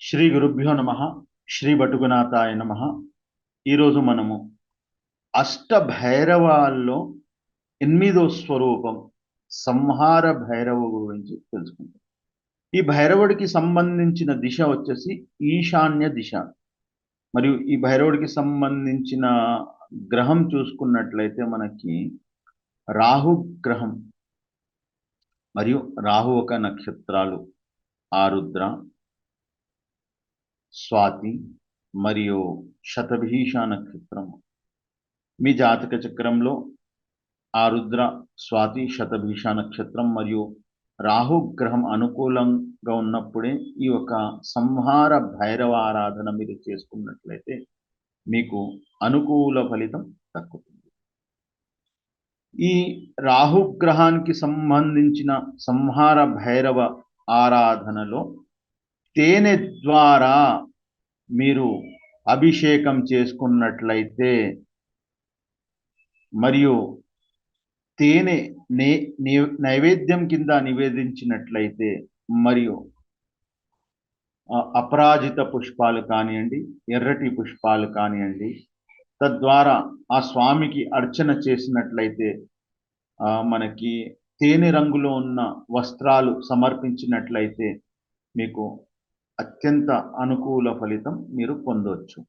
శ్రీ గురుభ్యో నమ. శ్రీ బటుకునాథాయ నమ. ఈరోజు మనము అష్ట భైరవాల్లో ఎనిమిదో స్వరూపం సంహార భైరవ గురించి తెలుసుకుంటాం. ఈ భైరవుడికి సంబంధించిన దిశ వచ్చేసి ఈశాన్య దిశ. మరియు ఈ భైరవుడికి సంబంధించిన గ్రహం చూసుకున్నట్లయితే మనకి రాహు గ్రహం. మరియు రాహు ఒక నక్షత్రాలు ఆరుద్ర, స్వాతి మరియు శతభీష నక్షత్రం. మీ జాతక చక్రంలో ఆరుద్ర, స్వాతి, శతభీష నక్షత్రం మరియు రాహు గ్రహం అనుకూలంగా ఉన్నప్పుడే ఈ యొక్క సంహార భైరవ ఆరాధన మీరు చేసుకున్నట్లయితే మీకు అనుకూల ఫలితం దక్కుతుంది. ఈ రాహు గ్రహానికి సంబంధించిన సంహార భైరవ ఆరాధనలో తేనె ద్వారా మీరు అభిషేకం చేసుకున్నట్లయితే మరియు తేనె నైవేద్యం కింద నివేదించినట్లయితే మరియు అపరాజిత పుష్పాలు కానివ్వండి, ఎర్రటి పుష్పాలు కానివ్వండి, తద్వారా ఆ స్వామికి అర్చన చేసినట్లయితే మనకి తేనె రంగులో ఉన్న వస్త్రాలు సమర్పించినట్లయితే మీకు అత్యంత అనుకూల ఫలితం మీరు పొందవచ్చు.